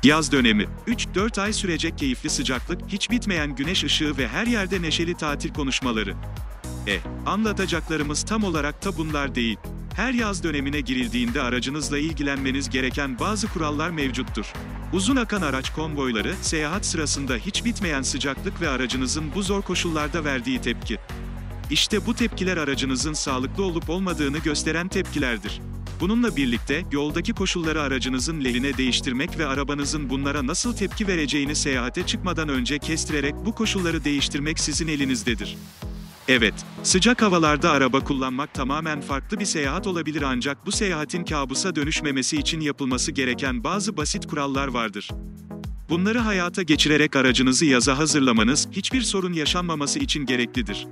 Yaz dönemi. 3-4 ay sürecek keyifli sıcaklık, hiç bitmeyen güneş ışığı ve her yerde neşeli tatil konuşmaları. Anlatacaklarımız tam olarak da bunlar değil. Her yaz dönemine girildiğinde aracınızla ilgilenmeniz gereken bazı kurallar mevcuttur. Uzun akan araç konvoyları, seyahat sırasında hiç bitmeyen sıcaklık ve aracınızın bu zor koşullarda verdiği tepki. İşte bu tepkiler aracınızın sağlıklı olup olmadığını gösteren tepkilerdir. Bununla birlikte, yoldaki koşulları aracınızın lehine değiştirmek ve arabanızın bunlara nasıl tepki vereceğini seyahate çıkmadan önce kestirerek bu koşulları değiştirmek sizin elinizdedir. Evet, sıcak havalarda araba kullanmak tamamen farklı bir seyahat olabilir ancak bu seyahatin kabusa dönüşmemesi için yapılması gereken bazı basit kurallar vardır. Bunları hayata geçirerek aracınızı yaza hazırlamanız, hiçbir sorun yaşanmaması için gereklidir.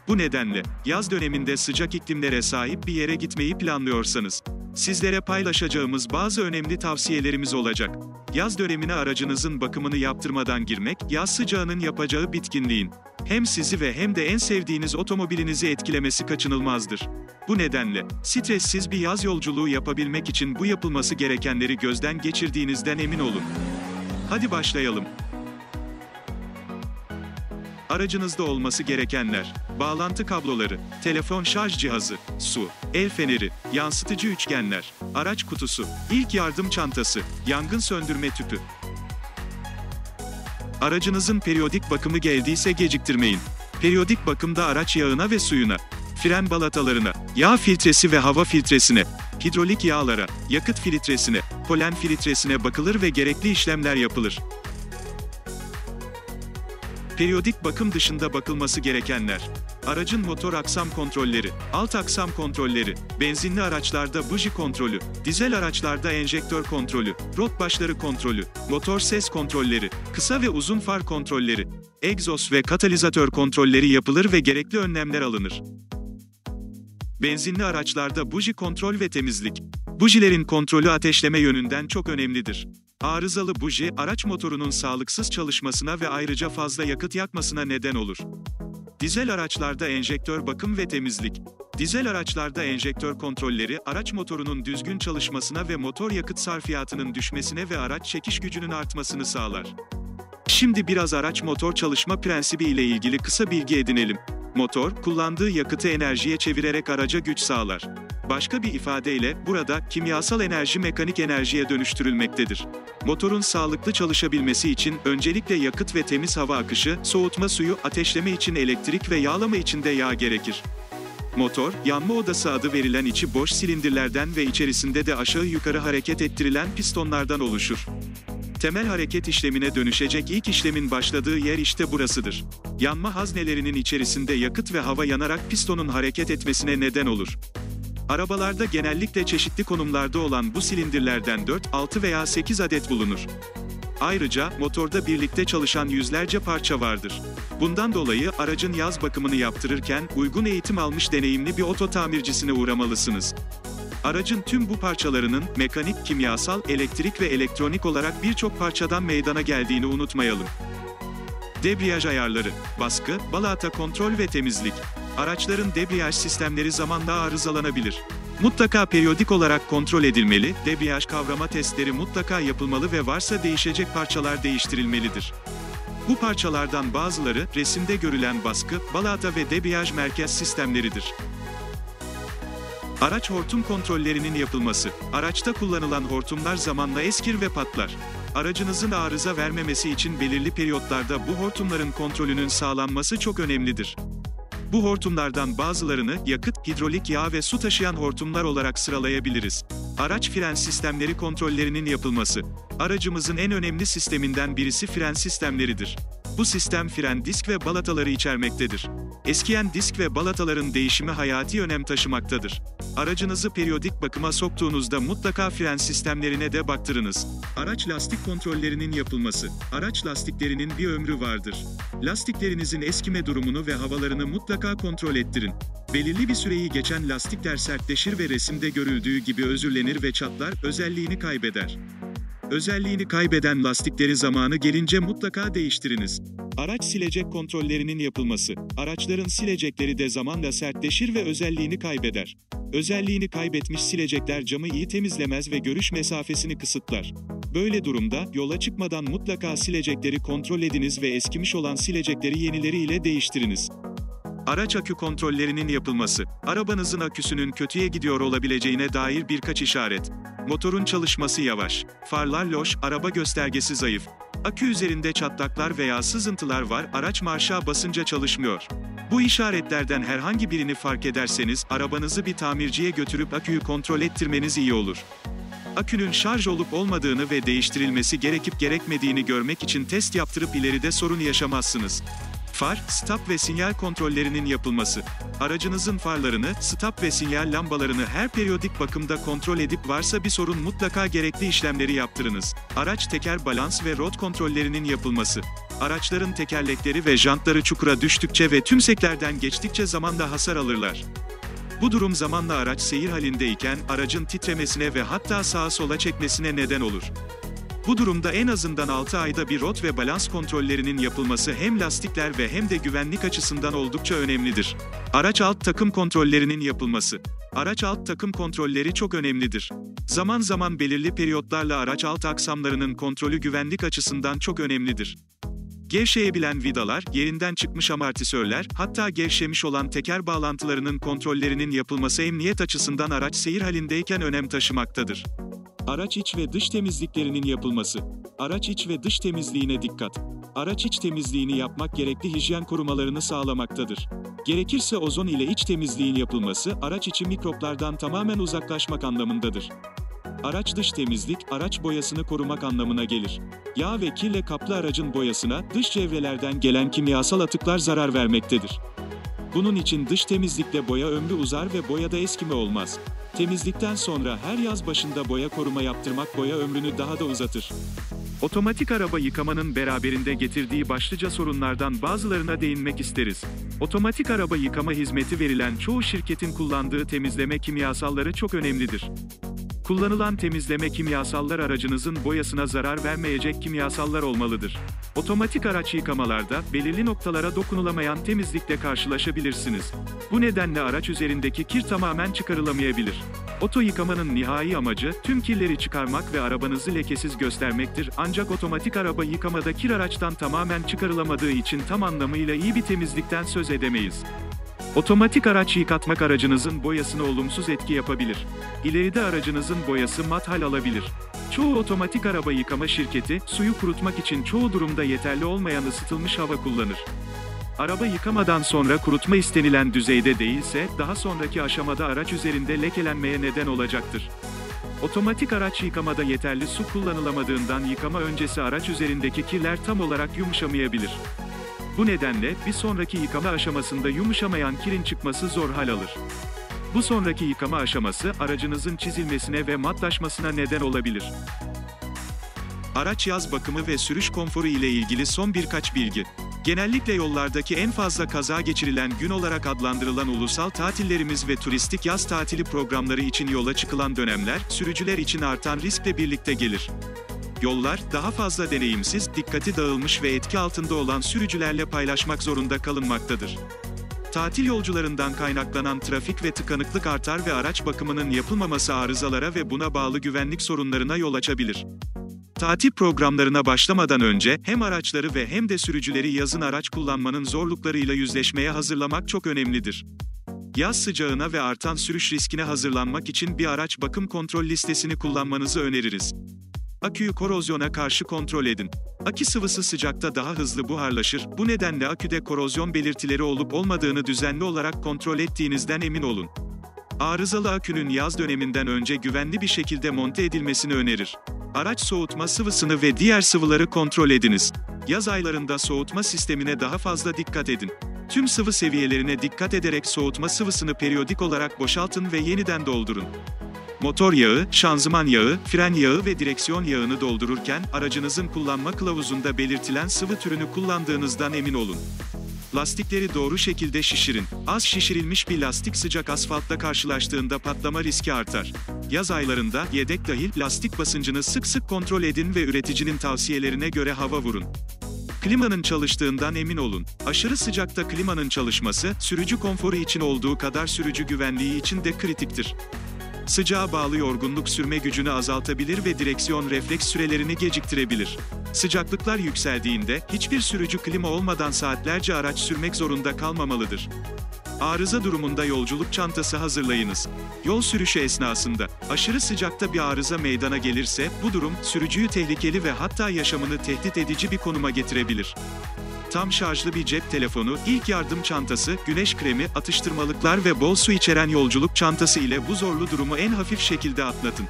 Bu nedenle, yaz döneminde sıcak iklimlere sahip bir yere gitmeyi planlıyorsanız, sizlere paylaşacağımız bazı önemli tavsiyelerimiz olacak. Yaz dönemine aracınızın bakımını yaptırmadan girmek, yaz sıcağının yapacağı bitkinliğin, hem sizi ve hem de en sevdiğiniz otomobilinizi etkilemesi kaçınılmazdır. Bu nedenle, stressiz bir yaz yolculuğu yapabilmek için bu yapılması gerekenleri gözden geçirdiğinizden emin olun. Hadi başlayalım. Aracınızda olması gerekenler: bağlantı kabloları, telefon şarj cihazı, su, el feneri, yansıtıcı üçgenler, araç kutusu, ilk yardım çantası, yangın söndürme tüpü. Aracınızın periyodik bakımı geldiyse geciktirmeyin. Periyodik bakımda araç yağına ve suyuna, fren balatalarına, yağ filtresi ve hava filtresine, hidrolik yağlara, yakıt filtresine, polen filtresine bakılır ve gerekli işlemler yapılır. Periyodik bakım dışında bakılması gerekenler: aracın motor aksam kontrolleri, alt aksam kontrolleri, benzinli araçlarda buji kontrolü, dizel araçlarda enjektör kontrolü, rot başları kontrolü, motor ses kontrolleri, kısa ve uzun far kontrolleri, egzoz ve katalizatör kontrolleri yapılır ve gerekli önlemler alınır. Benzinli araçlarda buji kontrol ve temizlik. Bujilerin kontrolü ateşleme yönünden çok önemlidir. Arızalı buji, araç motorunun sağlıksız çalışmasına ve ayrıca fazla yakıt yakmasına neden olur. Dizel araçlarda enjektör bakım ve temizlik. Dizel araçlarda enjektör kontrolleri, araç motorunun düzgün çalışmasına ve motor yakıt sarfiyatının düşmesine ve araç çekiş gücünün artmasını sağlar. Şimdi biraz araç motor çalışma prensibi ile ilgili kısa bilgi edinelim. Motor, kullandığı yakıtı enerjiye çevirerek araca güç sağlar. Başka bir ifadeyle, burada, kimyasal enerji mekanik enerjiye dönüştürülmektedir. Motorun sağlıklı çalışabilmesi için, öncelikle yakıt ve temiz hava akışı, soğutma suyu, ateşleme için elektrik ve yağlama için de yağ gerekir. Motor, yanma odası adı verilen içi boş silindirlerden ve içerisinde de aşağı yukarı hareket ettirilen pistonlardan oluşur. Temel hareket işlemine dönüşecek ilk işlemin başladığı yer işte burasıdır. Yanma haznelerinin içerisinde yakıt ve hava yanarak pistonun hareket etmesine neden olur. Arabalarda genellikle çeşitli konumlarda olan bu silindirlerden 4, 6 veya 8 adet bulunur. Ayrıca, motorda birlikte çalışan yüzlerce parça vardır. Bundan dolayı, aracın yaz bakımını yaptırırken, uygun eğitim almış deneyimli bir oto tamircisine uğramalısınız. Aracın tüm bu parçalarının, mekanik, kimyasal, elektrik ve elektronik olarak birçok parçadan meydana geldiğini unutmayalım. Debriyaj ayarları, baskı, balata kontrol ve temizlik. Araçların debriyaj sistemleri zamanla arızalanabilir. Mutlaka periyodik olarak kontrol edilmeli, debriyaj kavrama testleri mutlaka yapılmalı ve varsa değişecek parçalar değiştirilmelidir. Bu parçalardan bazıları, resimde görülen baskı, balata ve debriyaj merkez sistemleridir. Araç hortum kontrollerinin yapılması. Araçta kullanılan hortumlar zamanla eskir ve patlar. Aracınızın arıza vermemesi için belirli periyotlarda bu hortumların kontrolünün sağlanması çok önemlidir. Bu hortumlardan bazılarını yakıt, hidrolik yağ ve su taşıyan hortumlar olarak sıralayabiliriz. Araç fren sistemleri kontrollerinin yapılması. Aracımızın en önemli sisteminden birisi fren sistemleridir. Bu sistem fren disk ve balataları içermektedir. Eskiyen disk ve balataların değişimi hayati önem taşımaktadır. Aracınızı periyodik bakıma soktuğunuzda mutlaka fren sistemlerine de baktırınız. Araç lastik kontrollerinin yapılması. Araç lastiklerinin bir ömrü vardır. Lastiklerinizin eskime durumunu ve havalarını mutlaka kontrol ettirin. Belirli bir süreyi geçen lastikler sertleşir ve resimde görüldüğü gibi özürlenir ve çatlar, özelliğini kaybeder. Özelliğini kaybeden lastikleri zamanı gelince mutlaka değiştiriniz. Araç silecek kontrollerinin yapılması. Araçların silecekleri de zamanla sertleşir ve özelliğini kaybeder. Özelliğini kaybetmiş silecekler camı iyi temizlemez ve görüş mesafesini kısıtlar. Böyle durumda, yola çıkmadan mutlaka silecekleri kontrol ediniz ve eskimiş olan silecekleri yenileriyle değiştiriniz. Araç akü kontrollerinin yapılması. Arabanızın aküsünün kötüye gidiyor olabileceğine dair birkaç işaret. Motorun çalışması yavaş. Farlar loş, araba göstergesi zayıf. Akü üzerinde çatlaklar veya sızıntılar var, araç marşa basınca çalışmıyor. Bu işaretlerden herhangi birini fark ederseniz, arabanızı bir tamirciye götürüp aküyü kontrol ettirmeniz iyi olur. Akünün şarj olup olmadığını ve değiştirilmesi gerekip gerekmediğini görmek için test yaptırıp ileride sorun yaşamazsınız. Far, stop ve sinyal kontrollerinin yapılması. Aracınızın farlarını, stop ve sinyal lambalarını her periyodik bakımda kontrol edip varsa bir sorun mutlaka gerekli işlemleri yaptırınız. Araç teker balans ve rot kontrollerinin yapılması. Araçların tekerlekleri ve jantları çukura düştükçe ve tümseklerden geçtikçe zamanla hasar alırlar. Bu durum zamanla araç seyir halindeyken aracın titremesine ve hatta sağa sola çekmesine neden olur. Bu durumda en azından 6 ayda bir rot ve balans kontrollerinin yapılması hem lastikler ve hem de güvenlik açısından oldukça önemlidir. Araç alt takım kontrollerinin yapılması. Araç alt takım kontrolleri çok önemlidir. Zaman zaman belirli periyotlarla araç alt aksamlarının kontrolü güvenlik açısından çok önemlidir. Gevşeyebilen vidalar, yerinden çıkmış amortisörler, hatta gevşemiş olan teker bağlantılarının kontrollerinin yapılması emniyet açısından araç seyir halindeyken önem taşımaktadır. Araç iç ve dış temizliklerinin yapılması. Araç iç ve dış temizliğine dikkat. Araç iç temizliğini yapmak gerekli hijyen korumalarını sağlamaktadır. Gerekirse ozon ile iç temizliğin yapılması, araç içi mikroplardan tamamen uzaklaşmak anlamındadır. Araç dış temizlik, araç boyasını korumak anlamına gelir. Yağ ve kirle kaplı aracın boyasına, dış çevrelerden gelen kimyasal atıklar zarar vermektedir. Bunun için dış temizlikle boya ömrü uzar ve boyada eskime olmaz. Temizlikten sonra her yaz başında boya koruma yaptırmak boya ömrünü daha da uzatır. Otomatik araba yıkamanın beraberinde getirdiği başlıca sorunlardan bazılarına değinmek isteriz. Otomatik araba yıkama hizmeti verilen çoğu şirketin kullandığı temizleme kimyasalları çok önemlidir. Kullanılan temizleme kimyasallar aracınızın boyasına zarar vermeyecek kimyasallar olmalıdır. Otomatik araç yıkamalarda, belirli noktalara dokunulamayan temizlikle karşılaşabilirsiniz. Bu nedenle araç üzerindeki kir tamamen çıkarılamayabilir. Oto yıkamanın nihai amacı, tüm kirleri çıkarmak ve arabanızı lekesiz göstermektir, ancak otomatik araba yıkamada kir araçtan tamamen çıkarılamadığı için tam anlamıyla iyi bir temizlikten söz edemeyiz. Otomatik araç yıkatmak aracınızın boyasına olumsuz etki yapabilir. İleride aracınızın boyası mat hal alabilir. Çoğu otomatik araba yıkama şirketi, suyu kurutmak için çoğu durumda yeterli olmayan ısıtılmış hava kullanır. Araba yıkamadan sonra kurutma istenilen düzeyde değilse, daha sonraki aşamada araç üzerinde lekelenmeye neden olacaktır. Otomatik araç yıkamada yeterli su kullanılamadığından yıkama öncesi araç üzerindeki kirler tam olarak yumuşamayabilir. Bu nedenle, bir sonraki yıkama aşamasında yumuşamayan kirin çıkması zor hal alır. Bu sonraki yıkama aşaması, aracınızın çizilmesine ve matlaşmasına neden olabilir. Araç yaz bakımı ve sürüş konforu ile ilgili son birkaç bilgi. Genellikle yollardaki en fazla kaza geçirilen gün olarak adlandırılan ulusal tatillerimiz ve turistik yaz tatili programları için yola çıkılan dönemler, sürücüler için artan riskle birlikte gelir. Yollar, daha fazla deneyimsiz, dikkati dağılmış ve etki altında olan sürücülerle paylaşmak zorunda kalınmaktadır. Tatil yolcularından kaynaklanan trafik ve tıkanıklık artar ve araç bakımının yapılmaması arızalara ve buna bağlı güvenlik sorunlarına yol açabilir. Tatil programlarına başlamadan önce, hem araçları ve hem de sürücüleri yazın araç kullanmanın zorluklarıyla yüzleşmeye hazırlamak çok önemlidir. Yaz sıcağına ve artan sürüş riskine hazırlanmak için bir araç bakım kontrol listesini kullanmanızı öneririz. Aküyü korozyona karşı kontrol edin. Akü sıvısı sıcakta daha hızlı buharlaşır, bu nedenle aküde korozyon belirtileri olup olmadığını düzenli olarak kontrol ettiğinizden emin olun. Arızalı akünün yaz döneminden önce güvenli bir şekilde monte edilmesini önerir. Araç soğutma sıvısını ve diğer sıvıları kontrol ediniz. Yaz aylarında soğutma sistemine daha fazla dikkat edin. Tüm sıvı seviyelerine dikkat ederek soğutma sıvısını periyodik olarak boşaltın ve yeniden doldurun. Motor yağı, şanzıman yağı, fren yağı ve direksiyon yağını doldururken, aracınızın kullanma kılavuzunda belirtilen sıvı türünü kullandığınızdan emin olun. Lastikleri doğru şekilde şişirin. Az şişirilmiş bir lastik sıcak asfaltla karşılaştığında patlama riski artar. Yaz aylarında, yedek dahil, lastik basıncını sık sık kontrol edin ve üreticinin tavsiyelerine göre hava vurun. Klimanın çalıştığından emin olun. Aşırı sıcakta klimanın çalışması, sürücü konforu için olduğu kadar sürücü güvenliği için de kritiktir. Sıcağa bağlı yorgunluk sürme gücünü azaltabilir ve direksiyon refleks sürelerini geciktirebilir. Sıcaklıklar yükseldiğinde, hiçbir sürücü klima olmadan saatlerce araç sürmek zorunda kalmamalıdır. Arıza durumunda yolculuk çantası hazırlayınız. Yol sürüşü esnasında, aşırı sıcakta bir arıza meydana gelirse, bu durum, sürücüyü tehlikeli ve hatta yaşamını tehdit edici bir konuma getirebilir. Tam şarjlı bir cep telefonu, ilk yardım çantası, güneş kremi, atıştırmalıklar ve bol su içeren yolculuk çantası ile bu zorlu durumu en hafif şekilde atlatın.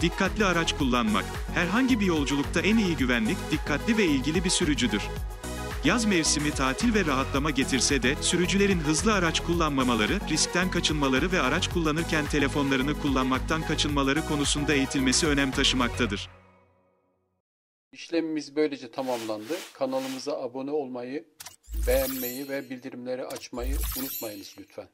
Dikkatli araç kullanmak. Herhangi bir yolculukta en iyi güvenlik, dikkatli ve ilgili bir sürücüdür. Yaz mevsimi tatil ve rahatlama getirse de, sürücülerin hızlı araç kullanmamaları, riskten kaçınmaları ve araç kullanırken telefonlarını kullanmaktan kaçınmaları konusunda eğitilmesi önem taşımaktadır. İşlemimiz böylece tamamlandı. Kanalımıza abone olmayı, beğenmeyi ve bildirimleri açmayı unutmayınız lütfen.